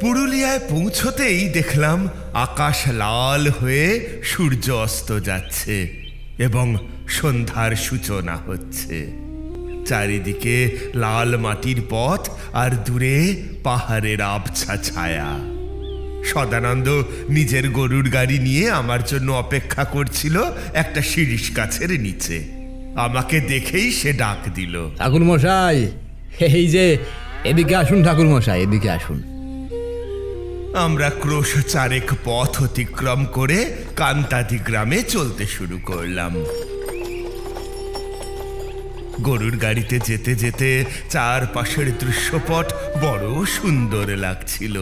পুরুলিয়ায় পৌঁছতেই দেখলাম আকাশ লাল হয়ে সূর্য অস্ত যাচ্ছে এবং সন্ধ্যার সূচনা হচ্ছে। চারিদিকে লাল মাটির পথ আর দূরে পাহাড়ের আবছা ছায়া। সদানন্দ নিজের গরুর গাড়ি নিয়ে আমার জন্য অপেক্ষা করছিল একটা শিরিষ গাছের নিচে। আমাকে দেখেই সে ডাক দিল, ঠাকুর মশাই, এই যে এদিকে আসুন ঠাকুর মশাই, এদিকে আসুন। আমরা ক্রোশ চারেক পথ অতিক্রম করে কান্তাদি গ্রামে চলতে শুরু করলাম। গরুর গাড়িতে যেতে যেতে চারপাশের দৃশ্যপট বড় সুন্দর লাগছিল।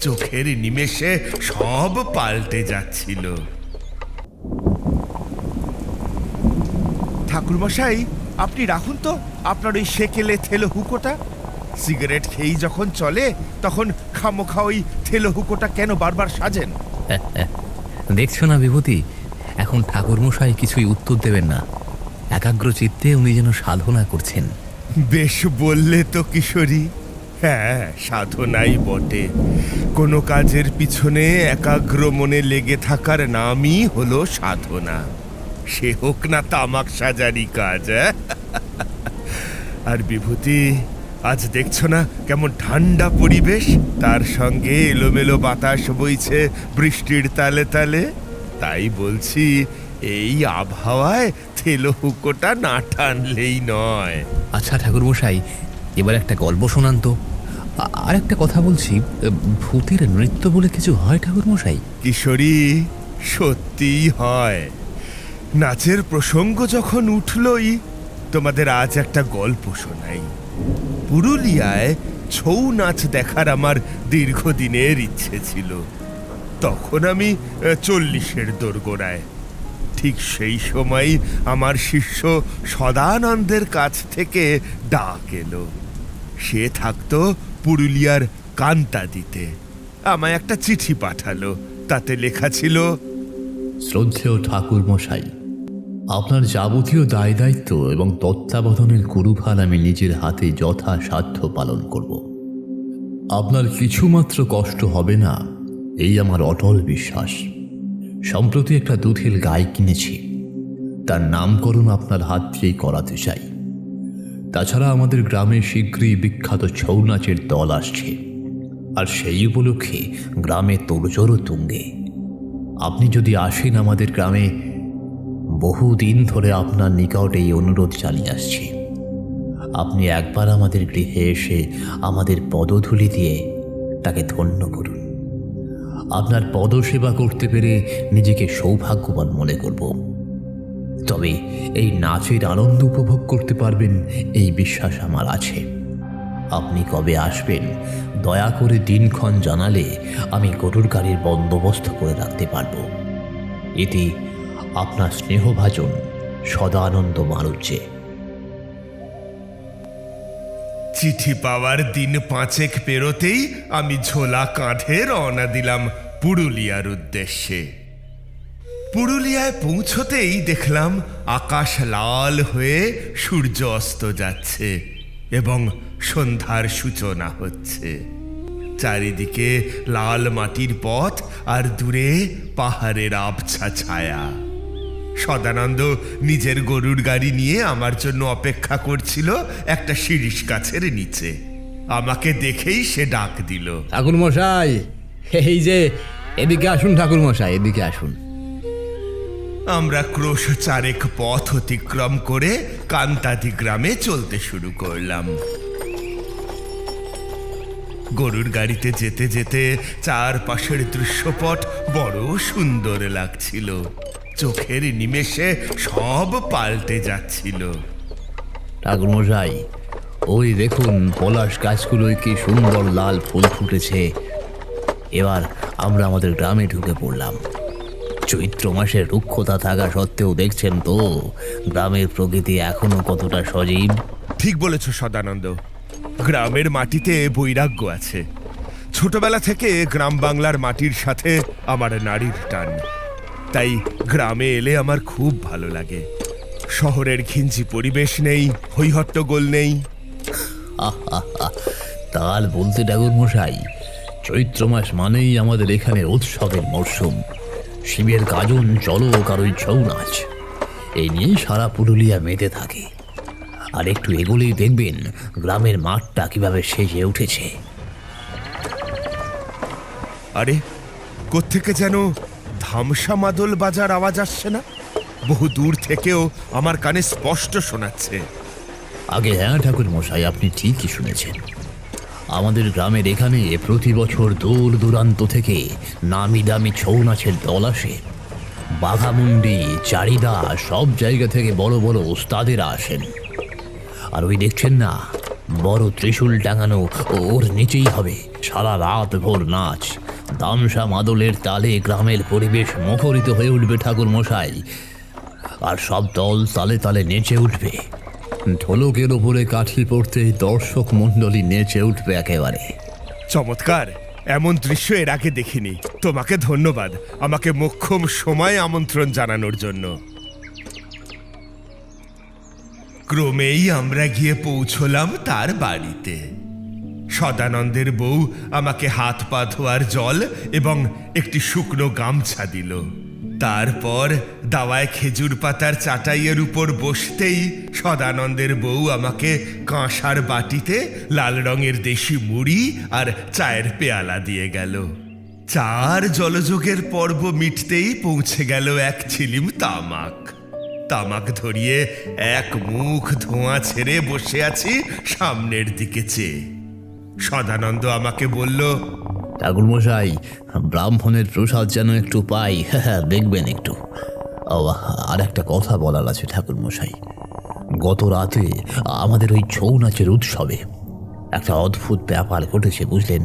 চোখের নিমেষে সব পাল্টে যাচ্ছিল। ঠাকুরমশাই, আপনি রাখুন তো আপনার ওই সেকেলে থেলো হুকোটা। সিগারেট খেয়েই যখন চলে তখন খামোখা ওই থেলো হুকোটা কেন বারবার সাজেন? দেখছো না বিভূতি, এখন ঠাকুরমশাই কিছুই উত্তর দেবেন না। একাগ্র চিত্তে উনি যেন সাধনা করছেন। বেশ বললে তো কিশোরী। হ্যাঁ, সাধনাই বটে। কোনো কাজের পিছনে একাগ্র মনে লেগে থাকার নামই হলো সাধনা। সে হোক না তামাক সাজারি কাজ। আর বিভূতি, আজ দেখছো না কেমন ঠান্ডা পরিবেশ, তার সঙ্গে এলোমেলো বাতাস বইছে বৃষ্টির তালে তালে। তাই বলছি, এই আবহাওয়ায় থেলো হুকোটা না টানলেই নয়। আচ্ছা ঠাকুরমশাই, এবার একটা গল্প শোনান তো। আর একটা কথা বলছি, ভূতের নৃত্য বলে কিছু হয় ঠাকুরমশাই? কিশোরী, সত্যিই হয়। নাচের প্রসঙ্গ যখন উঠলই, তোমাদের আজ একটা গল্প শোনাই। পুরুলিয়ায় ছৌ নাচ দেখার আমার দীর্ঘদিনের ইচ্ছে ছিল। তখন আমি 40-এর দোরগোড়ায়। ঠিক সেই সময় আমার শিষ্য সদানন্দের কাছ থেকে ডাক এলো। সে থাকতো পুরুলিয়ার কান্তাদিতে। আমায় একটা চিঠি পাঠালো। তাতে লেখা ছিল, শ্রদ্ধেয় ঠাকুর মশাই, আপনার যাবতীয় দায় দায়িত্ব এবং তত্ত্বাবধানের গুরুভার আমি নিজের হাতে যথাসাধ্য পালন করব। আপনার কিছুমাত্র কষ্ট হবে না, এই আমার অটল বিশ্বাস। সম্প্রতি একটা দুধের গাই কিনেছি, তার নামকরণ আপনার হাত দিয়েই করাতে চাই। তাছাড়া আমাদের গ্রামে শীঘ্রই বিখ্যাত ছৌ নাচের দল আসছে, আর সেই উপলক্ষে গ্রামে তোড়জোড় তুঙ্গে। আপনি যদি আসেন আমাদের গ্রামে, বহুদিন ধরে আপনার নিকট এই অনুরোধ চালিয়ে আসছি। আপনি একবার আমাদের গৃহে এসে আমাদের পদধূলি দিয়ে তাকে ধন্য করুন। আপনার পদসেবা করতে পেরে নিজেকে সৌভাগ্যবান মনে করব। তবে এই নাচের আনন্দ উপভোগ করতে পারবেন এই বিশ্বাস আমার আছে। আপনি কবে আসবেন দয়া করে দিনক্ষণ জানালে আমি গরুর গাড়ির বন্দোবস্ত করে রাখতে পারব। এটি আপনার স্নেহভাজন সদানন্দ মারুজ্জে। চিঠি পাওয়ার দিন 5 পেরোতেই আমি ঝোলা কাঁধে রওনা দিলাম পুরুলিয়ার উদ্দেশ্যে। পুরুলিয়ায় পৌঁছতেই দেখলাম আকাশ লাল হয়ে সূর্য অস্ত যাচ্ছে এবং সন্ধ্যার সূচনা হচ্ছে। চারিদিকে লাল মাটির পথ আর দূরে পাহাড়ের আবছা ছায়া। সদানন্দ নিজের গরুর গাড়ি নিয়ে আমার জন্য অপেক্ষা করছিল একটা শিরিষ গাছের নিচে। আমাকে দেখেই সে ডাক দিল, ঠাকুর মশাই, এই যে এদিকে আসুন ঠাকুর মশাই, এদিকে আসুন। আমরা ক্রোশ চারেক পথ অতিক্রম করে কান্তাদি গ্রামে চলতে শুরু করলাম। গরুর গাড়িতে যেতে যেতে চারপাশের দৃশ্যপট বড় সুন্দর লাগছিল। চোখের নিমেষে সব পাল্টে যাচ্ছিল। ঠাকুর মশাই, ওই দেখুন পলাশ গাছগুলোয় কি সুন্দর লাল ফুল ফুটেছে। এবার আমরা আমাদের গ্রামে ঢুকে পড়লাম। চৈত্র মাসের রুক্ষতা থাকা সত্ত্বেও দেখছেন তো গ্রামের প্রকৃতি এখনো কতটা সজীব। ঠিক বলেছ সদানন্দ, গ্রামের মাটিতে বৈরাগ্য আছে। ছোটবেলা থেকে গ্রাম বাংলার মাটির সাথে আমার নারীর টান। তাই গ্রামে এলে আমার খুব ভালো লাগে। শহরের ঘিঞ্জি পরিবেশ নেই, হৈহট্টগোল নেই। তাল বলতে ঠাকুর মশাই, চৈত্র মাস মানেই আমাদের এখানে উৎসবের মরশুম। শিবের গাজন, চলক আর ওই ছৌ নাচ, এই নিয়েই সারা পুরুলিয়া মেতে থাকে। আর একটু এগোলেই দেখবেন গ্রামের মাঠটা কিভাবে সেজে উঠেছে। আরে, কোত্থেকে যেন ধামসা মাদল বাজার আওয়াজ আসছে না? বহু দূর থেকেও আমার কানে স্পষ্ট শোনাচ্ছে। আগে হ্যাঁ ঠাকুর মশাই, আপনি ঠিকই শুনেছেন। আমাদের গ্রামের এখানে প্রতি বছর দূর দূরান্ত থেকে নামি দামি ছৌ নাচের দল আসে। বাঘামুন্ডি, চারিদা, সব জায়গা থেকে বড় বড় ওস্তাদেরা আসেন। আর ওই দেখছেন না, বড় ত্রিশূল টাঙানো, ওর নিচেই হবে সারা রাত ভোর নাচ। তামসা মাদলের তালে গ্রামের পরিবেশ মুখরিত হয়ে উঠবে ঠাকুর মশাই। আর সব দল তালে তালে নেচে উঠবে। ঢোলকের ওপরে কাঠি পড়তে দর্শক মণ্ডলী নেচে উঠবে একেবারে। চমৎকার! এমন দৃশ্য এর আগে দেখিনি। তোমাকে ধন্যবাদ আমাকে মোক্ষম সময় আমন্ত্রণ জানানোর জন্য। ক্রমেই আমরা গিয়ে পৌঁছলাম তার বাড়িতে। সদানন্দের বউ আমাকে হাত পা ধোয়ার জল এবং একটি শুকনো গামছা দিল। তারপর দাওয়ায় খেজুর পাতার চাটাইয়ের উপর বসতেই সদানন্দের বউ আমাকে কাঁসার বাটিতে লাল রঙের দেশি মুড়ি আর চায়ের পেয়ালা দিয়ে গেল। চার জলযোগের পর্ব মিটতেই পৌঁছে গেল এক ছিলিম তামাক। তামাক ধরিয়ে এক মুখ ধোঁয়া ছেড়ে বসে আছি সামনের দিকে চেয়ে। সদানন্দ আমাকে বলল, ঠাকুর মশাই, ব্রাহ্মণের প্রসাদ যেন একটু পাই, দেখবেন একটু। আর একটা কথা বলার আছে ঠাকুর মশাই। গত রাতে আমাদের ওই ছৌ নাচের উৎসবে একটা অদ্ভুত ব্যাপার ঘটেছে, বুঝলেন,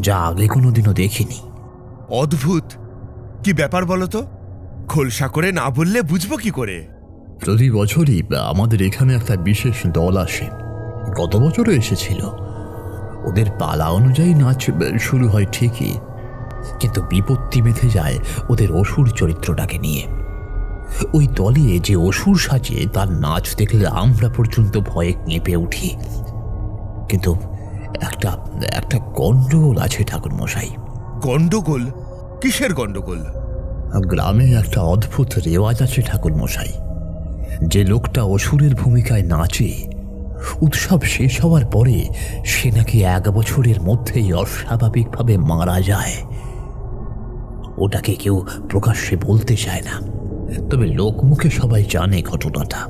যা আগে কোনোদিনও দেখিনি। অদ্ভুত? কি ব্যাপার বলো তো? খোলসা করে না বললে বুঝবো কি করে? প্রতি বছরই আমাদের এখানে একটা বিশেষ দল আসে। গত বছরও এসেছিল। ওদের পালা অনুযায়ী নাচ শুরু হয় ঠিকই, কিন্তু বিপত্তি বেঁধে যায় ওদের অসুর চরিত্রটাকে নিয়ে। ওই দলে যে অসুর সাজে তার নাচ দেখলে আমরা পর্যন্ত ভয়ে কেঁপে উঠি। কিন্তু একটা একটা গন্ডগোল আছে ঠাকুর মশাই। গন্ডগোল? কিসের গন্ডগোল? গ্রামে একটা অদ্ভুত রেওয়াজ আছে ঠাকুর মশাই। যে লোকটা অসুরের ভূমিকায় নাচে, উৎসব শেষ হওয়ার পরে সে নাকি 1 বছরের মধ্যেই অস্বাভাবিকভাবে মারা যায়। ওটাকে কেউ প্রকাশ্যে বলতে চায় না, তবে লোকমুখে সবাই জানে ঘটনাটা।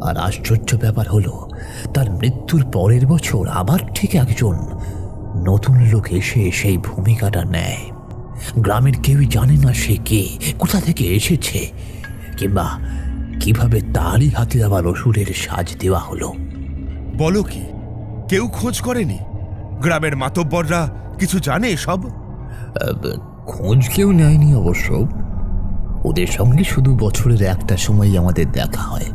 আর আশ্চর্য ব্যাপার হলো, তার মৃত্যুর পরের বছর আবার ঠিক একজন নতুন লোক এসে সেই ভূমিকাটা নেয়। গ্রামের কেউই জানে না সে কে, কোথা থেকে এসেছে, কিংবা কিভাবে তারই হাতে আবার অসুরের সাজ দেওয়া হলো। বলো কি? কেউ খোঁজ করেনি? গ্রামের মাতব্বররা কিছু জানে সব? খোঁজ কেউ নেয়নি অবশ্য। ওদের সঙ্গে শুধু বছরের একটা সময় আমাদের দেখা হয়।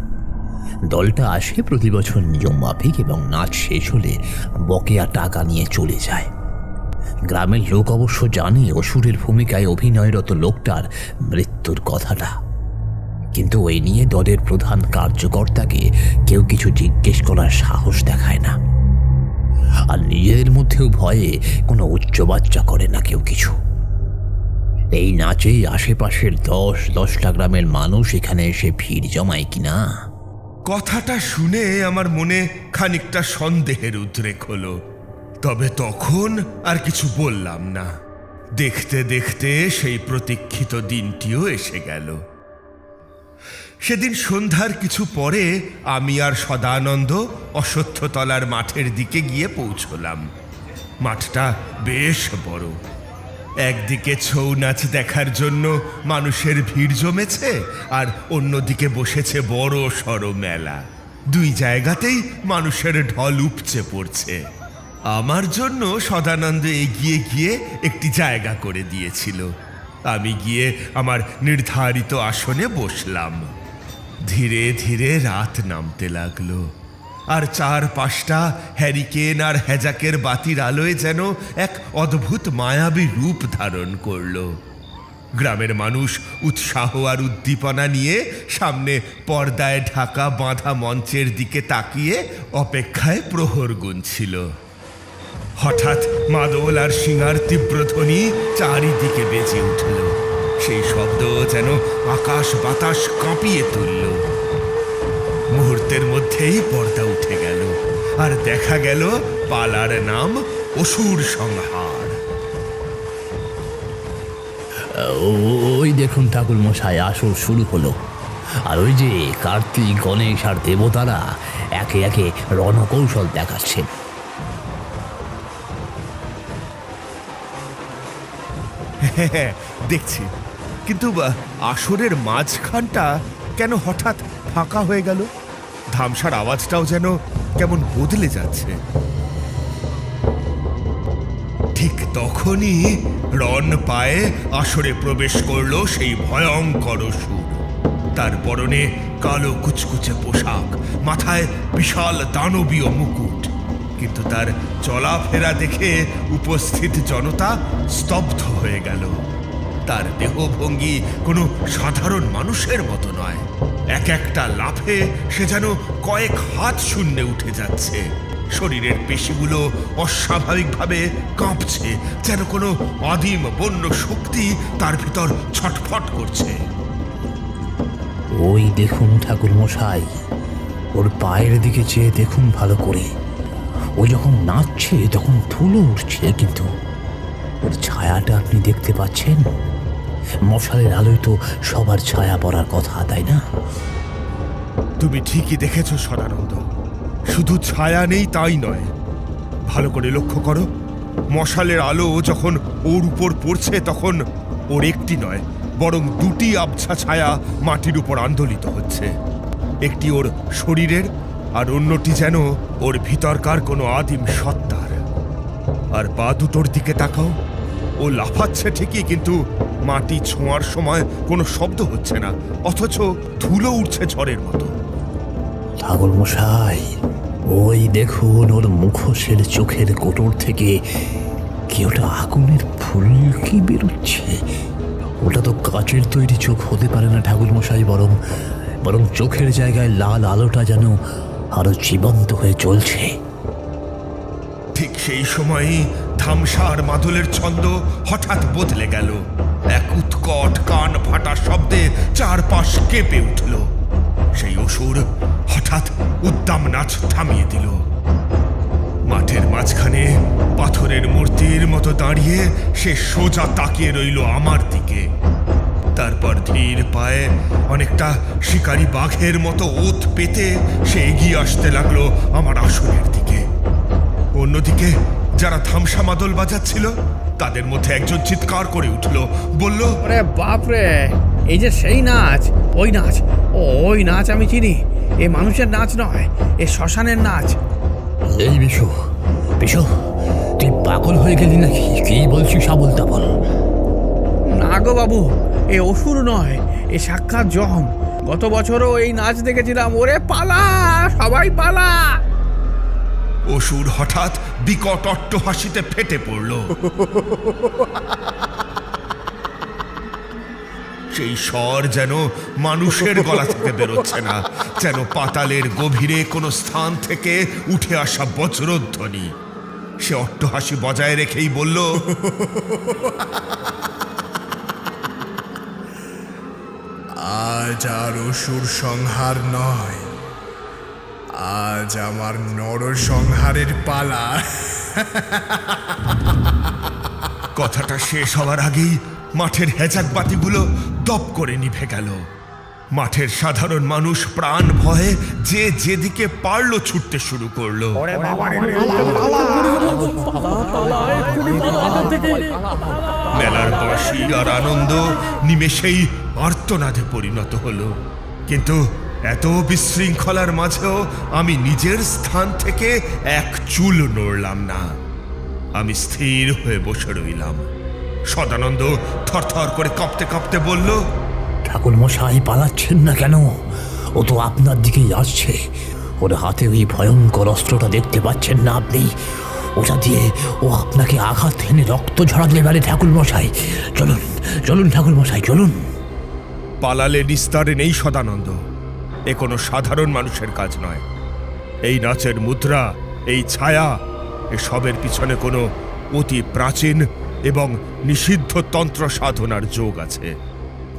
দলটা আসে প্রতি বছর নিয়ম মাফিক এবং নাচ শেষ হলে বকেয়া টাকা নিয়ে চলে যায়। গ্রামের লোক অবশ্য জানে অসুরের ভূমিকায় অভিনয়রত লোকটার মৃত্যুর কথাটা, কিন্তু ওই নিয়ে দলের প্রধান কার্যকর্তাকে কেউ কিছু জিজ্ঞেস করার সাহস দেখায় না। আর নিজেদের মধ্যেও ভয়ে কোনো উচ্চবাচ্চা করে না কেউ কিছু। এই নাচেই আশেপাশের 10-10টা গ্রামের মানুষ এখানে এসে ভিড় জমায় কিনা। কথাটা শুনে আমার মনে খানিকটা সন্দেহের উদ্রেক হলো, তবে তখন আর কিছু বললাম না। দেখতে দেখতে সেই প্রতীক্ষিত দিনটিও এসে গেল। সেদিন সন্ধ্যার কিছু পরে আমি আর সদানন্দ অশ্বত্থতলার মাঠের দিকে গিয়ে পৌঁছলাম। মাঠটা বেশ বড়। একদিকে ছৌ নাচ দেখার জন্য মানুষের ভিড় জমেছে, আর অন্যদিকে বসেছে বড় সড় মেলা। দুই জায়গাতেই মানুষের ঢল উপচে পড়ছে। আমার জন্য সদানন্দ এগিয়ে গিয়ে একটি জায়গা করে দিয়েছিল। আমি গিয়ে আমার নির্ধারিত আসনে বসলাম। ধীরে ধীরে রাত নামতে লাগলো, আর 4-5টা হ্যারিকেন আর হ্যাজাকের বাতির আলোয় যেন এক অদ্ভুত মায়াবী রূপ ধারণ করল। গ্রামের মানুষ উৎসাহ আর উদ্দীপনা নিয়ে সামনে পর্দায় ঢাকা বাঁধা মঞ্চের দিকে তাকিয়ে অপেক্ষায় প্রহর গুনছিল। হঠাৎ মাদল আর শিঙার তীব্র ধ্বনি চারিদিকে বেজে উঠল। সেই শব্দ যেন আকাশ বাতাস কাঁপিয়ে তুলল। মুহূর্তের মধ্যেই পর্দা উঠে গেল, আর দেখা গেল পালার নাম অসুর সংহার। ওই দেখুন ঠাকুর মশাই, আসর শুরু হলো। আর ওই যে কার্তিক, গণেশ আর দেবতারা একে একে রণকৌশল দেখাচ্ছেন। হ্যাঁ, দেখছি, কিন্তু আসরের মাঝখানটা কেন হঠাৎ ফাঁকা হয়ে গেল? ধামসার আওয়াজটাও যেন কেমন বদলে যাচ্ছে। ঠিক তখনই রণ পায়ে আসরে প্রবেশ করলো সেই ভয়ঙ্কর অসুর। তার পরনে কালো কুচকুচে পোশাক, মাথায় বিশাল দানবীয় মুকুট। কিন্তু তার চলাফেরা দেখে উপস্থিত জনতা স্তব্ধ হয়ে গেল। তার দেহভঙ্গি কোনো সাধারণ মানুষের মতো নয়। এক একটা লাফে সে যেন কয়েক হাত শূন্যে উঠে যাচ্ছে। শরীরের পেশিগুলো অস্বাভাবিকভাবে কাঁপছে, যেন কোনো আদিম বন্য শক্তি তার ভিতর ছটফট করছে। ওই দেখুন ঠাকুর মশাই, ওর পায়ের দিকে চেয়ে দেখুন ভালো করে। ও যখন নাচছে তখন ধুলো উঠছে, কিন্তু ওর ছায়াটা আপনি দেখতে পাচ্ছেন? মশালের আলোয় তো সবার ছায়া পড়ার কথা, তাই না? তুমি ঠিকই দেখেছ সদানন্দ, শুধু ছায়া নেই তাই নয়, ভালো করে লক্ষ্য করো। মশালের আলো যখন ওর উপর পড়ছে তখন ওর একটি নয়, বরং দুটি আবছা ছায়া মাটির উপর আন্দোলিত হচ্ছে। একটি ওর শরীরের, আর অন্যটি যেন ওর ভিতরকার কোনো আদিম সত্তার। আর পা দুটোর দিকে তাকাও, ও লাফাচ্ছে ঠিকই, কিন্তু মাটি ছোঁয়ার সময় কোনো শব্দ হচ্ছে না, অথচ ধুলো উঠছে ঝড়ের মতো। ঠাকুর মশাই, ওই দেখুন ওর মুখোশের চোখের কোটর থেকে কি ওটা আগুনের ফুলকি বেরোচ্ছে। ওটা তো কাচের তৈরি চোখ হতে পারে না ঠাকুর মশাই, বরং বরং চোখের জায়গায় লাল আলোটা যেন আরো জীবন্ত হয়ে চলছে। ঠিক সেই সময়ই ধামসা আর মাদলের ছন্দ হঠাৎ বদলে গেল। এক উৎকট কান ফাটা শব্দে চারপাশ কেঁপে উঠল। সেই অসুর হঠাৎ উদ্দাম নাচ থামিয়ে দিল। মাঠের মাঝখানে পাথরের মূর্তির মতো দাঁড়িয়ে সে সোজা তাকিয়ে রইল আমার দিকে। তারপর ধীর পায়ে, অনেকটা শিকারী বাঘের মতো ওত পেতে সে এগিয়ে আসতে লাগলো আমার আসনের দিকে। অন্যদিকে যারা ধামসা মাদল বাজাচ্ছিল তাদের মধ্যে একজন চিৎকার করে উঠল, বলল, ওরে বাপরে, এই যে সেই নাচ, ওই নাচ আমি চিনি। এ মানুষের নাচ নয়, এ শ্মশানের নাচ। এই বিশু, তুই পাগল হয়ে গেলি নাকি? কি বলছিস আবল তাবল? না গো বাবু, এ অসুর নয়, এ সাক্ষাৎ যম। গত বছরও এই নাচ দেখেছিলাম। ওরে পালা, সবাই পালা! অসুর হঠাৎ বিকট অট্টহাসিতে ফেটে পড়ল। সেই স্বর যেন মানুষের গলা থেকে বেরোচ্ছে না, যেন পাতালের গভীরে কোনো স্থান থেকে উঠে আসা বজ্রধ্বনি। সে অট্টহাসি বজায় রেখেই বলল, আজ আর অসুর সংহার নয়, আজ আমার নরসংহারের পালা। কথাটা শেষ হওয়ার আগেই মাঠের হেজাক বাতিগুলো দপ করে নিভে গেল। মাঠের সাধারণ মানুষ প্রাণ ভয়ে যে যেদিকে পারলো ছুটতে শুরু করলো। মেলার বাঁশি আর আনন্দ নিমেষেই আর্তনাদে পরিণত হলো। কিন্তু এত বিশৃঙ্খলার মাঝেও আমি নিজের স্থান থেকে এক চুল নড়লাম না। আমি স্থির হয়ে বসে রইলাম। সদানন্দ থরথর করে কাঁপতে কাঁপতে বলল, ঠাকুর মশাই পালাচ্ছেন না কেন? ও তো আপনার দিকেই আসছে। ওর হাতে ওই ভয়ঙ্কর অস্ত্রটা দেখতে পাচ্ছেন না আপনি? ওটা দিয়ে ও আপনাকে আঘাত এনে রক্ত ঝরাতে পারে ঠাকুর মশাই। চলুন চলুন ঠাকুর মশাই, চলুন। পালালে নিস্তারে নেই সদানন্দ, এ কোনো সাধারণ মানুষের কাজ নয়। এই নাচের মুদ্রা, এই ছায়া, এসবের পিছনে কোনো অতি প্রাচীন এবং নিষিদ্ধ তন্ত্র সাধনার যোগ আছে।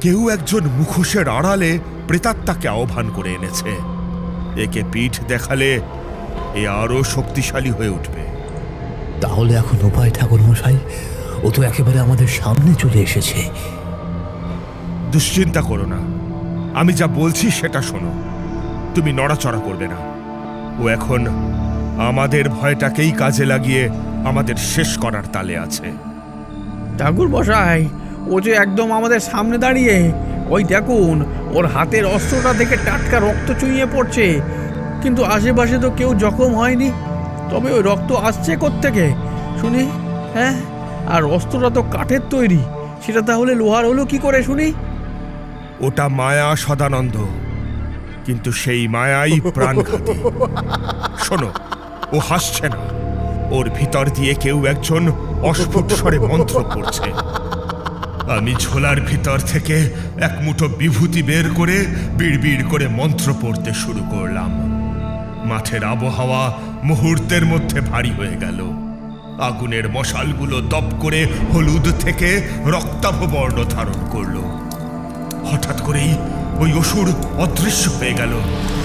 কেউ একজন মুখোশের আড়ালে প্রেতাত্মাকে আহ্বান করে এনেছে। একে পিঠ দেখালে এ আরো শক্তিশালী হয়ে উঠবে। তাহলে এখন উপায় ঠাকুর মশাই? ও তো একেবারে আমাদের সামনে চলে এসেছে। দুশ্চিন্তা করো না, আমি যা বলছি সেটা শোনো। তুমি নড়াচড়া করবে না। ও এখন আমাদের ভয়টাকেই কাজে লাগিয়ে আমাদের শেষ করার তালে আছে। ঠাকুর মশাই, ও যে একদম আমাদের সামনে দাঁড়িয়ে। ওই দেখুন, ওর হাতের অস্ত্রটা থেকে টাটকা রক্ত চুইয়ে পড়ছে, কিন্তু আশেপাশে তো কেউ জখম হয়নি। তবে ওই রক্ত আসছে কোত্থেকে শুনি? হ্যাঁ, আর অস্ত্রটা তো কাঠের তৈরি, সেটা তাহলে লোহার হলো কি করে শুনি? ওটা মায়া সদানন্দ, কিন্তু সেই মায়াই প্রাণঘাতী। শোনো, ও হাসছে না। ওর ভিতর দিয়ে কেউ একজন অস্ফুট স্বরে মন্ত্র পড়ছে। আমি ঝোলার ভিতর থেকে এক মুঠো বিভূতি বের করে বিড়বিড় করে মন্ত্র পড়তে শুরু করলাম। মাঠের আবহাওয়া মুহূর্তের মধ্যে ভারী হয়ে গেল। আগুনের মশালগুলো দপ করে হলুদ থেকে রক্তাভ বর্ণ ধারণ করলো। হঠাৎ করেই ওই অসুর অদৃশ্য হয়ে গেল,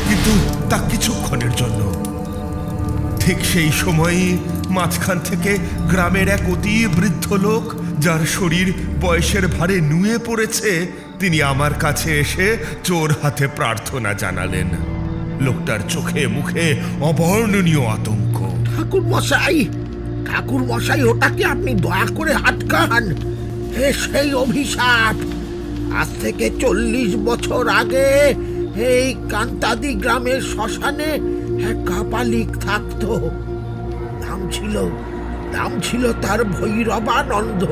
কিন্তু তা কিছুক্ষণের জন্য। ঠিক সেই সময়ই মাঝখান থেকে গ্রামের এক অতি বৃদ্ধ লোক, যার শরীর বয়সের ভারে নুয়ে পড়েছে, তিনি আমার কাছে এসে চোর হাতে প্রার্থনা জানালেন। লোকটার চোখে মুখে অবর্ণনীয় আতঙ্ক। ঠাকুর মশাই, ওটাকে আপনি দয়া করে আটকান। হে সেই অভিশাপ! আজ থেকে 40 বছর আগে এই কান্তাদি গ্রামের শ্মশানে এক কাপালিক থাকতো। নাম ছিল তার ভৈরবানন্দ।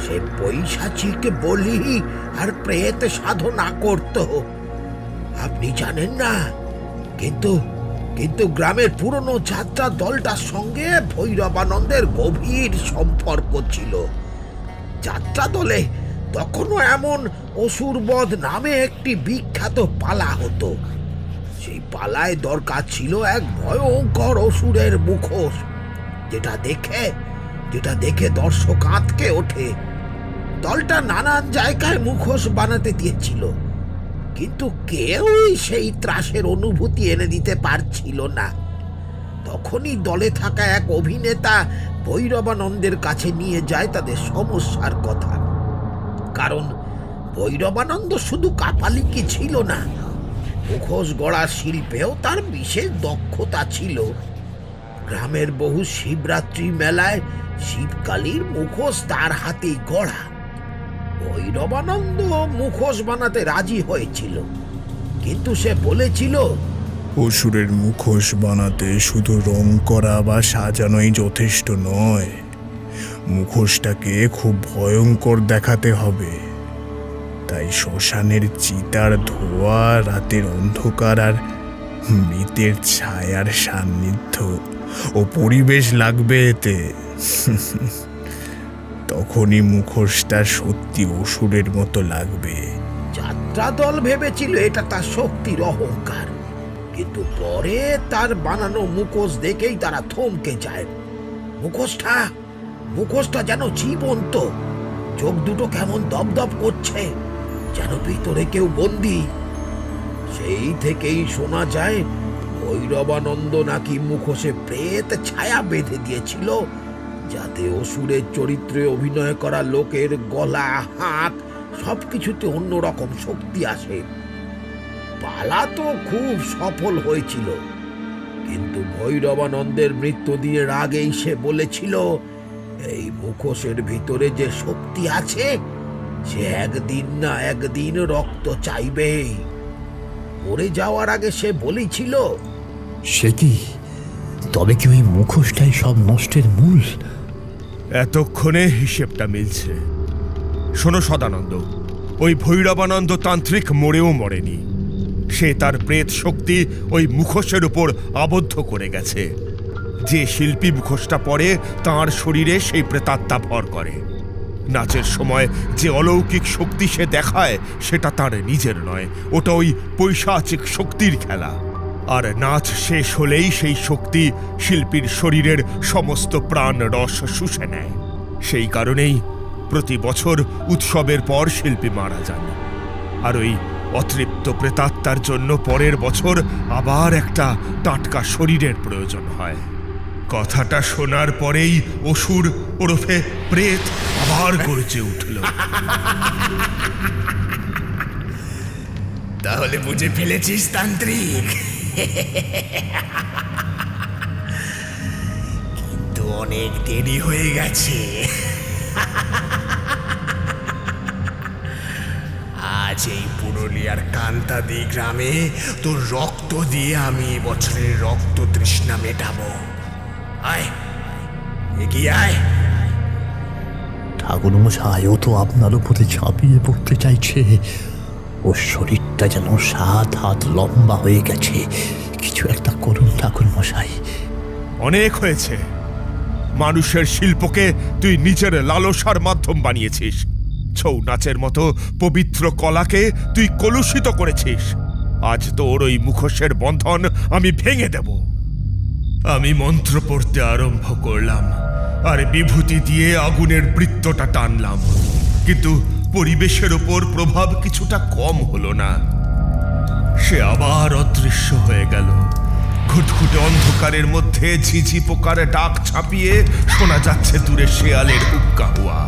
সে পৈশাচিক বলি আর প্রেত সাধনা করত। আপনি জানেন না, কিন্তু গ্রামের পুরনো যাত্রা দলটার সঙ্গে ভৈরবানন্দের গভীর সম্পর্ক ছিল। যাত্রা দলে তখনও এমন অসুরবধ নামে একটি বিখ্যাত পালা হতো। সেই পালায় দরকার ছিল এক ভয়ঙ্কর অসুরের মুখোশ, যেটা দেখে দর্শক আঁতকে ওঠে। দলটা নানান জায়গায় মুখোশ বানাতে দিয়েছিল, কিন্তু কেউই সেই ত্রাসের অনুভূতি এনে দিতে পারছিল না। তখনই দলে থাকা এক অভিনেতা ভৈরবানন্দের কাছে নিয়ে যায় তাদের সমস্যার কথা। কারণ ভৈরবানন্দ শুধু কাপালিকই ছিল না, মুখোশ গড়ার শিল্পেও তার বিশেষ দক্ষতা ছিল। গ্রামের বহু শিবরাত্রি মেলায় শিবকালীর মুখোশ তার হাতেই গড়া। ভৈরবানন্দ মুখোশ বানাতে রাজি হয়েছিল, কিন্তু সে বলেছিল, অসুরের মুখোশ বানাতে শুধু রং করা বা সাজানোই যথেষ্ট নয়, মুখোশটাকে খুব ভয়ঙ্কর দেখাতে হবে। তাই শ্মশানের চিতার ধোয়া, রাতের অন্ধকার আর মৃতের ছায়ার সান্নিধ্য ও পরিবেশ লাগবে এতে। তখনই মুখোশটা সত্যি অসুরের মতো লাগবে। যাত্রা দল ভেবেছিল এটা তার শক্তির অহংকার, কিন্তু পরে তার বানানো মুখোশ দেখেই তারা থমকে যায়। মুখোশটা যেন জীবন্ত, চোখ দুটো কেমন দপদপ করছে, যেন ভিতরে কেউ বন্দী। সেই থেকেই শোনা যায় ভৈরবানন্দ নাকি মুখোশে প্রেত ছায়া বেঁধে দিয়েছিল, যাতে অসুরের চরিত্রে অভিনয় করা লোকের গলা, হাত সবকিছুতে অন্যরকম শক্তি আসে। পালা তো খুব সফল হয়েছিল, কিন্তু ভৈরবানন্দের মৃত্যুদিনের আগেই সে বলেছিল, এই মুখোশের ভিতরে যে শক্তি আছে সে একদিন না একদিন রক্ত চাইবে। মরে যাওয়ার আগে সে বলেছিল। সে কি? তবে কি ওই মুখোশটাই সব নষ্টের মূল? এতক্ষণে হিসেবটা মিলছে। শোনো সদানন্দ, ওই ভৈরবানন্দ তান্ত্রিক মরেও মরেনি। সে তার প্রেত শক্তি ওই মুখোশের উপর আবদ্ধ করে গেছে। যে শিল্পী মুখোশটা পরে তার শরীরে সেই প্রেতাত্মা ভর করে। নাচের সময় যে অলৌকিক শক্তি সে দেখায় সেটা তার নিজের নয়, ওটা ওই পৈশাচিক শক্তির খেলা। আর নাচ শেষ হলেই সেই শক্তি শিল্পীর শরীরের সমস্ত প্রাণ রস শুষে নেয়। সেই কারণেই প্রতি বছর উৎসবের পর শিল্পী মারা যান, আর ওই অতৃপ্ত প্রেতাত্মার জন্য পরের বছর আবার একটা টাটকা শরীরের প্রয়োজন হয়। কথাটা শোনার পরেই অসুর ওরফে প্রেত আবার গর্জে উঠল। তাহলে বুঝে ফেলেছিস তান্ত্রিক, কিন্তু অনেক দেরি হয়ে গেছে। আজ এই পুরুলিয়ার কান্তাদি গ্রামে তোর রক্ত দিয়ে আমি এ বছরের রক্ত তৃষ্ণা মেটাবো। আয়, এগিয়ে আয়। ঠাকুর মশাই, ও তো আপনার উপরে ঝাঁপিয়ে পড়তে চাইছে। ওর শরীরটা যেন 7 হাত লম্বা হয়ে গেছে। কিছু একটা করুন ঠাকুর মশাই। অনেক হয়েছে। মানুষের শিল্পকে তুই নিজের লালসার মাধ্যম বানিয়েছিস। ছৌ নাচের মতো পবিত্র কলাকে তুই কলুষিত করেছিস। আজ তোর ওই মুখোশের বন্ধন আমি ভেঙে দেব। আমি মন্ত্র পড়তে আরম্ভ করলাম আর বিভূতি দিয়ে আগুনের বৃত্তটা টানলাম, কিন্তু পরিবেশের ওপর প্রভাব কিছুটা কম হলো না। সে আবার অদৃশ্য হয়ে গেল। ঘুটঘুটে অন্ধকারের মধ্যে ঝিঝি পোকার ডাক ছাপিয়ে শোনা যাচ্ছে দূরে শেয়ালের হুক্কা হুয়া।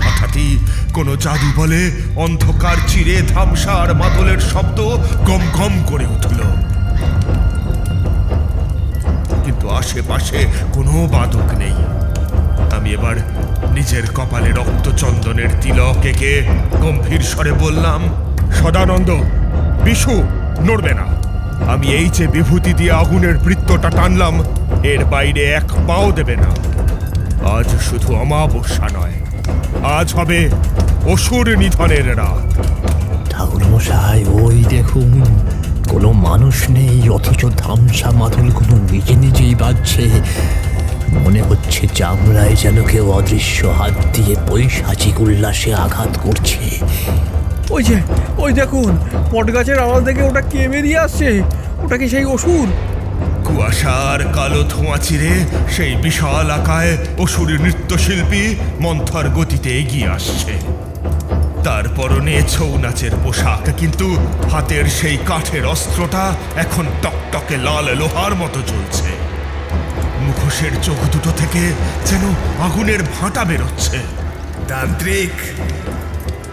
হঠাৎই কোনো জাদু বলে অন্ধকার চিরে ধামসা আর মাদলের শব্দ গম গম করে উঠল, কিন্তু আশেপাশে কোনো বাদক নেই। আমি এবার নিজের কপালে রক্তচন্দনের তিলক এঁকে গম্ভীর স্বরে বললাম, সদানন্দ, বিশু নড়বে না। আমি এই যে বিভূতি দিয়ে আগুনের বৃত্তটা টানলাম, এর বাইরে এক পাও দেবে না। আজ শুধু অমাবস্যা নয়, আজ হবে অসুর নিধনের রাত। ঠাকুর মশাই, ওই দেখুন, কোনো মানুষ নেই, অথচ ধামসা মাদলগুলো নিজে নিজেই বাজছে। মনে হচ্ছে চামড়ায় যেন কেউ অদৃশ্য হাত দিয়ে পৈশাচিক উল্লাসে আঘাত করছে। ওই দেখুন, বটগাছের আড়াল থেকে ওটা কে বেরিয়ে আসছে? ওটা কি সেই অসুর? কুয়াশার কালো ধোঁয়া চিরে সেই বিশাল আকায় অসুর নৃত্যশিল্পী মন্থর গতিতে এগিয়ে আসছে। তার পরনে ছৌ নাচের পোশাক, কিন্তু হাতের সেই কাঠের অস্ত্রটা এখন টকটকে লাল লোহার মতো জ্বলছে। মুখোশের চোখ দুটো থেকে যেন আগুনের ভাঁটা বেরোচ্ছে। তান্ত্রিক,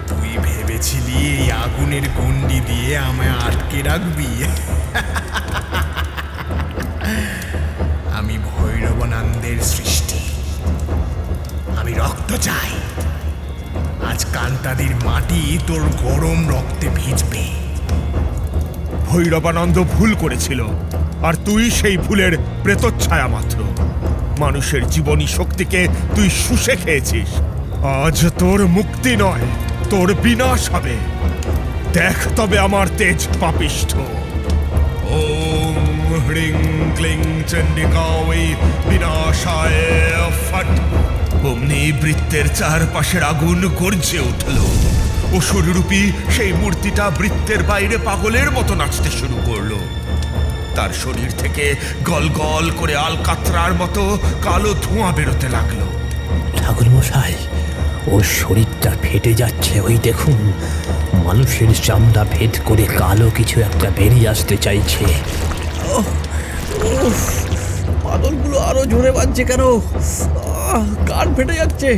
তুই ভেবেছিলি এই আগুনের গণ্ডি দিয়ে আমায় আটকে রাখবি? আমি ভৈরবানন্দের সৃষ্টি, আমি রক্ত চাই। আজ কান্তাদির মাটি তোর গরম রক্তে ভিজবে। ভৈরবানন্দ ভুল করেছিল, আর তুই সেই ভুলের প্রেতচ্ছায়া মাত্র। মানুষের জীবনী শক্তিকে তুই শুষে খেয়েছিস। আজ তোর মুক্তি নয়, তোর বিনাশ হবে। দেখ তবে আমার তেজ পাপিষ্ঠ। ওম হ্রিং ক্লিং চণ্ডিকায় বিনাশায় ফট। অমনি বৃত্তের চারপাশের আগুন গর্জে উঠল। অসুররূপী সেই মূর্তিটা বৃত্তের বাইরে পাগলের মতো নাচতে শুরু করলো। তার শরীর থেকে গল গল করে আলকাতরার মতো কালো ধোঁয়া বেরোতে লাগলো। ঠাকুর মশাই, ওর শরীরটা ফেটে যাচ্ছে। ওই দেখুন, মানুষের চামড়া ভেদ করে কালো কিছু একটা বেরিয়ে আসতে চাইছে। বাদলগুলো আরো জোরে বাজছে কেন? কান ফেটে যাচ্ছে।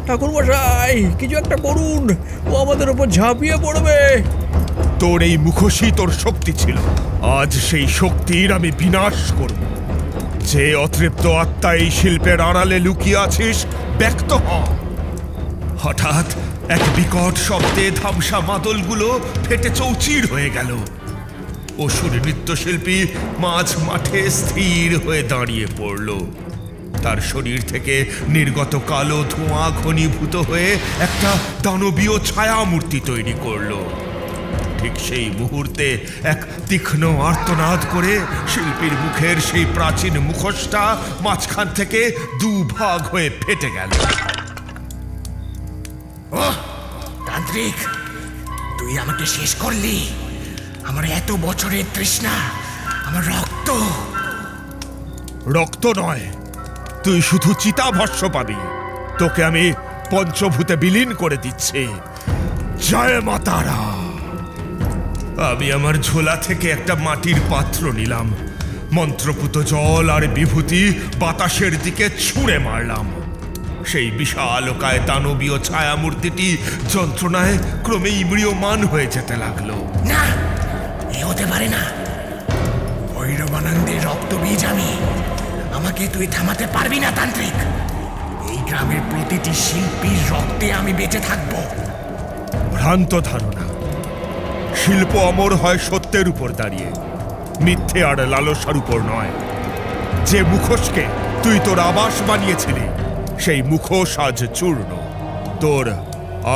ঠাকুর মশাই, কিছু একটা করুন, ও আমাদের উপর ঝাঁপিয়ে পড়বে। তোর এই মুখোশই তোর শক্তি ছিল। আজ সেই শক্তির আমি বিনাশ করব। যে অতৃপ্ত আত্মা এই শিল্পের আড়ালে লুকিয়ে আছিস, ব্যক্ত হ। হঠাৎ এক বিকট শব্দে ধামসা মাদলগুলো ফেটে চৌচির হয়ে গেল। অসুর নৃত্যশিল্পী মাঝ মাঠে স্থির হয়ে দাঁড়িয়ে পড়ল। তার শরীর থেকে নির্গত কালো ধোঁয়া ঘনীভূত হয়ে একটা দানবীয় ছায়া মূর্তি তৈরি করলো। ঠিক সেই মুহূর্তে এক তীক্ষ্ণ আর্তনাদ করে শিল্পীর মুখের সেই প্রাচীন মুখোশটা মাঝখান থেকে দুভাগ হয়ে ফেটে গেল। তান্ত্রিক, তুই আমাকে শেষ করলি। আমার এত বছরের তৃষ্ণা, আমার রক্ত। রক্ত নয়, তুই শুধু চিতাভস্য পাবি। তোকে আমি পঞ্চভূতে বিলীন করে দিচ্ছি। জয় মাতারা। আমি আমার ঝোলা থেকে একটা মাটির পাত্র নিলাম, মন্ত্রপুত জল আর বিভূতি বাতাসের দিকে ছুঁড়ে মারলাম। সেই বিশালকায় দানবীয় ছায়ামূর্তিটি যন্ত্রণায় ক্রমে ইম্রিয়মান হয়ে যেতে লাগলো। না, এ হতে পারে না। ভৈরবানন্দের রক্তবীজ আমি। আমাকে তুই থামাতে পারবি না তান্ত্রিক। এই গ্রামের প্রতিটি শিল্পীর রক্তে আমি বেঁচে থাকবো। ভ্রান্ত ধারণা। শিল্প অমর হয় সত্যের উপর দাঁড়িয়ে, মিথ্যে আর লালসার উপর নয়। যে মুখোশকে তুই তোর আবাস বানিয়েছিলি, সেই মুখোশ আজ চূর্ণ। তোর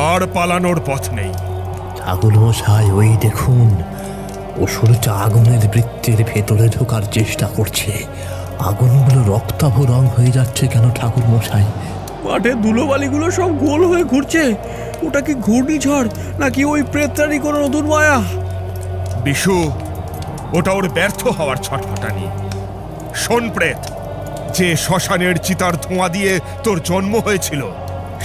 আর পালানোর পথ নেই। ঠাকুর মশাই, ওই দেখুন, অসুরটা আগুনের বৃত্তের ভেতরে ঢোকার চেষ্টা করছে। আগুনগুলো রক্তাভ রং হয়ে যাচ্ছে কেন ঠাকুর মশাই? মাঠে ধুলোবালিগুলো সব গোল হয়ে ঘুরছে। ওটা কি ঘূর্ণিঝড় নাকি ওই প্রেতরানি কোনো নতুন মায়া? বিশু, ওটা ওর ব্যর্থ হওয়ার ছটফটানি। শোন প্রেত, যে শ্মশানের চিতার ধোঁয়া দিয়ে তোর জন্ম হয়েছিল,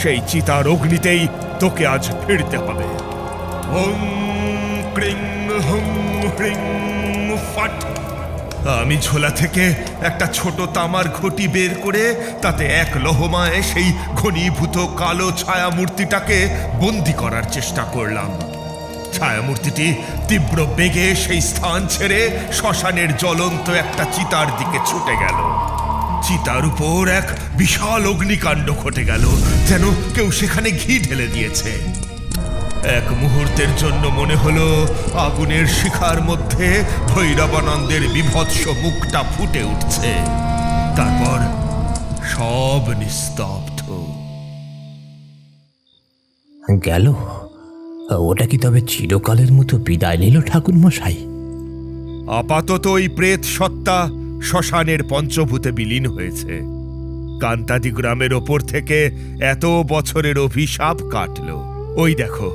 সেই চিতার অগ্নিতেই তোকে আজ ফিরতে হবে। ওং ক্রিং হুং হ্রিং ফাট। আমি ঝোলা থেকে একটা ছোট তামার ঘটি বের করে তাতে এক লহমায় সেই ঘনীভূত কালো ছায়ামূর্তিটাকে বন্দি করার চেষ্টা করলাম। ছায়ামূর্তিটি তীব্র বেগে সেই স্থান ছেড়ে শ্মশানের জ্বলন্ত একটা চিতার দিকে ছুটে গেল। চিতার উপর এক বিশাল অগ্নিকাণ্ড ঘটে গেল, যেন কেউ সেখানে ঘি ঢেলে দিয়েছে। এক মুহূর্তের জন্য মনে হলো আগুনের শিখার মধ্যে ভৈরবানন্দের বিভৎস মুখটা ফুটে উঠছে। তারপর সব নিস্তব্ধ। গেল? ওটা কি তবে চিরকালের মতো বিদায় নিল ঠাকুর মশাই? আপাতত ওই প্রেত সত্তা শ্মশানের পঞ্চভূতে বিলীন হয়েছে। কান্তাদি গ্রামের ওপর থেকে এত বছরের অভিশাপ কাটলো। ওই দেখো,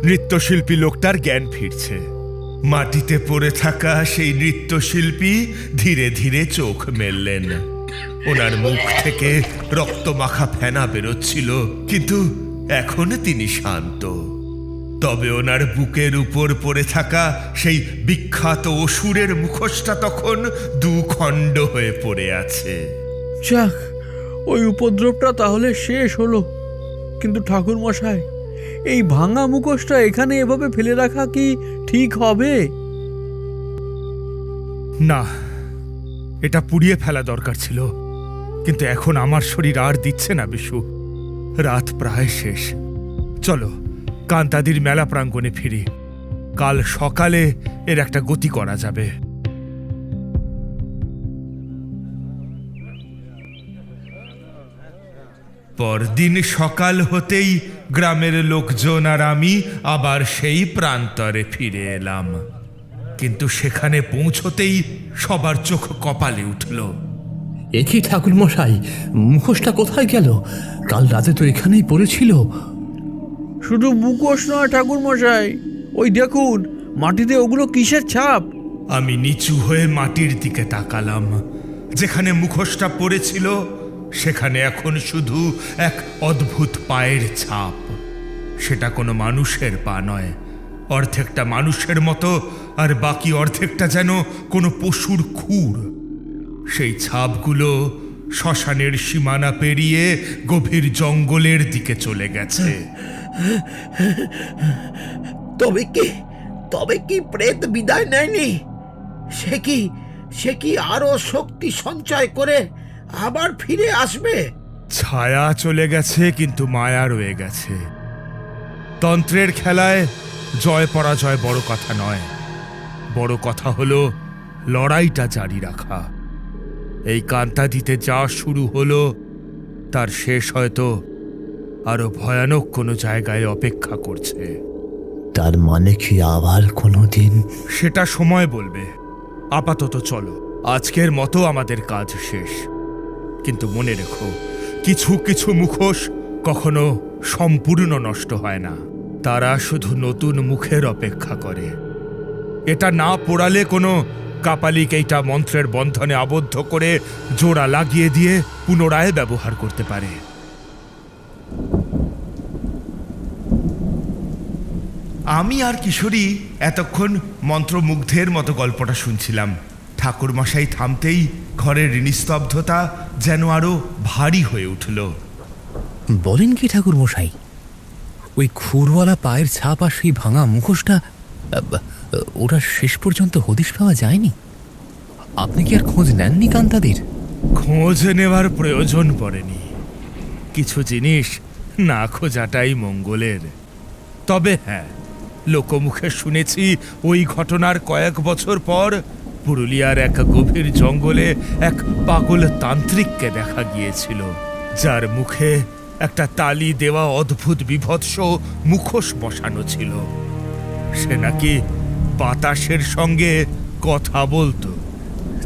নৃত্যশিল্পী লোকটার জ্ঞান ফিরছে। মাটিতে পড়ে থাকা সেই নৃত্যশিল্পী ধীরে ধীরে চোখ মেললেন। ওনার মুখ থেকে রক্তমাখা ফেনা বেরোচ্ছিল, কিন্তু এখন তিনি শান্ত। তবে ওনার বুকের উপর পড়ে থাকা সেই বিখ্যাত অসুরের মুখোশটা তখন দুখণ্ড হয়ে পড়ে আছে। যাক, ওই উপদ্রবটা তাহলে শেষ হলো। কিন্তু ঠাকুর মশাই, এই ভাঙা মুখোশটা এখানে এভাবে ফেলে রাখা কি ঠিক হবে? না, এটা পুড়িয়ে ফেলা দরকার ছিল, কিন্তু এখন আমার শরীর আর দিচ্ছে না বিশু। রাত প্রায় শেষ। চলো কান্তাদির মেলা প্রাঙ্গণে ফিরি। কাল সকালে এর একটা গতি করা যাবে। পরদিন সকাল হতেই গ্রামের লোকজন আর আমি আবার সেই প্রান্তরে ফিরে এলাম। কিন্তু সেখানে পৌঁছতেই সবার চোখ কপালে উঠল। এ কি ঠাকুর মশাই, মুখোশটা কোথায় গেল? কাল রাতে তো এখানেই পড়েছিল। শুধু মুখোশ নয় ঠাকুর মশাই, ওই দেখুন মাটিতে ওগুলো কিসের ছাপ? আমি নিচু হয়ে মাটির দিকে তাকালাম। যেখানে মুখোশটা পড়েছিল সেখানে এখন শুধু এক অদ্ভুত পায়ের ছাপ। সেটা কোনো মানুষের পা নয়, অর্ধেকটা মানুষের মতো আর বাকি অর্ধেকটা যেন কোনো পশুর খুর। সেই ছাপগুলো শ্মশানের সীমানা পেরিয়ে গভীর জঙ্গলের দিকে চলে গেছে। তবে কি প্রেত বিদায় নেয়নি? সে কি আরো শক্তি সঞ্চয় করে আবার ফিরে আসবে? ছায়া চলে গেছে, কিন্তু মায়া রয়ে গেছে। তন্ত্রের খেলায় জয় পরাজয় বড় কথা নয়, বড় কথা হলো লড়াইটা জারি রাখা। এই কান্তাদিতে যা শুরু হলো তার শেষ হয়তো আরো ভয়ানক কোনো জায়গায় অপেক্ষা করছে। তার মানে কি আবার কোনো দিন? সেটা সময় বলবে। আপাতত চলো, আজকের মতো আমাদের কাজ শেষ। কিন্তু মনে রেখো, কিছু কিছু মুখোশ কখনো সম্পূর্ণ নষ্ট হয় না, তারা শুধু নতুন মুখের অপেক্ষা করে। এটা না পোড়ালে কোনো কাপালিক এইটা মন্ত্রের বন্ধনে আবদ্ধ করে জোড়া লাগিয়ে দিয়ে পুনরায় ব্যবহার করতে পারে। আমি আর কিশোরী এতক্ষণ মন্ত্রমুগ্ধের মতো গল্পটা শুনছিলাম। ঠাকুরমশাই থামতেই ঘরের নিস্তব্ধতা যেন আরো ভারী হয়ে উঠল। বলেন কি ঠাকুর মশাই, ওই খুরওয়ালা পায়ের ছাপ আর সেই ভাঙা মুখোশটা, ওটা শেষ পর্যন্ত হদিশ পাওয়া যায়নি? আপনি কি আর খোঁজ নেননি কান্তাদির? খোঁজ নেওয়ার প্রয়োজন পড়েনি। কিছু জিনিস না খোঁজাটাই মঙ্গলের। তবে হ্যাঁ, লোকমুখে শুনেছি ওই ঘটনার কয়েক বছর পর পুরুলিয়ার এক গভীর জঙ্গলে এক পাগল তান্ত্রিককে দেখা গিয়েছিল, যার মুখে একটা তালি দেওয়া অদ্ভুত বিভৎস মুখোশ বসানো ছিল। সে নাকি বাতাসের সঙ্গে কথা বলতো।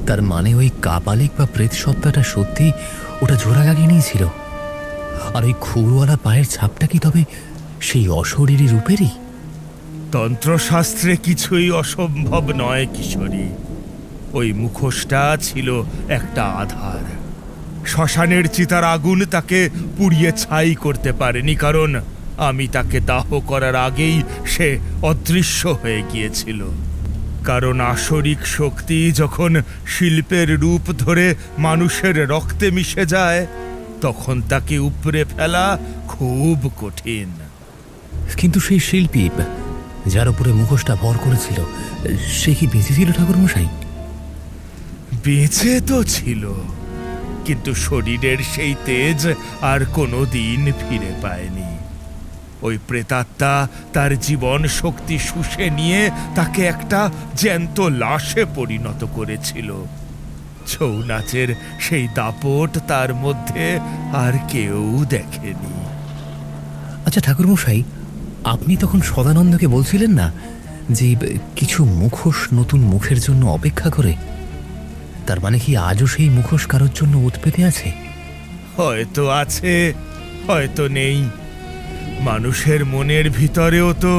তার মানে ওই কাপালিক বা প্রেত সত্তাটা সত্যি ওটা জোড়া লাগিয়ে নিয়েছিল? আর ওই খুরওয়ালা পায়ের ছাপটা কি তবে সেই অশরীরী রূপেরই? তন্ত্রশাস্ত্রে কিছুই অসম্ভব নয় কিশোরী। ওই মুখোশটা ছিল একটা আধার। শ্মশানের চিতার আগুন তাকে পুড়িয়ে ছাই করতে পারেনি, কারণ আমি তাকে দাহ করার আগেই সে অদৃশ্য হয়ে গিয়েছিল। কারণ আসরিক শক্তি যখন শিল্পের রূপ ধরে মানুষের রক্তে মিশে যায়, তখন তাকে উপড়ে ফেলা খুব কঠিন। কিন্তু সেই শিল্পী যার উপরে মুখোশটা ভর করেছিল, সে কি বেঁচে ছিল ঠাকুর মশাই? বেঁচে তো ছিল, কিন্তু শরীরের সেই তেজ আর কোনো দিন ফিরে পায়নি। ওই প্রেতাত্মা তার জীবন শক্তি শুষে নিয়ে তাকে একটা জ্যান্ত লাশে পরিণত করেছিল। ছৌ নাচের সেই দাপট তার মধ্যে আর কেউ দেখেনি। আচ্ছা ঠাকুর মশাই, আপনি তখন সদানন্দকে বলছিলেন না যে কিছু মুখোশ নতুন মুখের জন্য অপেক্ষা করে? তার মানে কি আজও সেই মুখোশ কারোর জন্য ওত পেতে আছে? হয়তো আছে, হয়তো নেই। মানুষের মনের ভিতরেও তো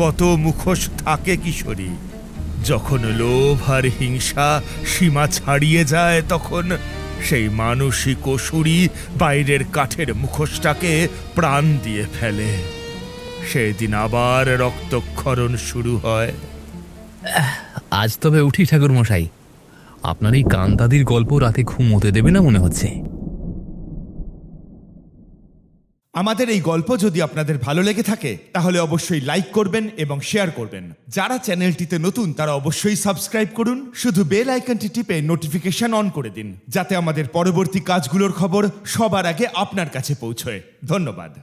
কত মুখোশ থাকে কিশোরী। যখন লোভ আর হিংসা সীমা ছাড়িয়ে যায়, তখন সেই মানসিক অসুরই বাইরের কাঠের মুখোশটাকে প্রাণ দিয়ে ফেলে। সেদিন আবার রক্তক্ষরণ শুরু হয়। আজ তবে উঠি ঠাকুর মশাই, আপনার এই কান্তাদির গল্প রাতে ঘুমোতে দেবে না মনে হচ্ছে। আমাদের এই গল্প যদি আপনাদের ভালো লেগে থাকে তাহলে অবশ্যই লাইক করবেন এবং শেয়ার করবেন। যারা চ্যানেলটিতে নতুন তারা অবশ্যই সাবস্ক্রাইব করুন। শুধু বেল আইকনটি টিপে নোটিফিকেশন অন করে দিন, যাতে আমাদের পরবর্তী কাজগুলোর খবর সবার আগে আপনার কাছে পৌঁছয়। ধন্যবাদ।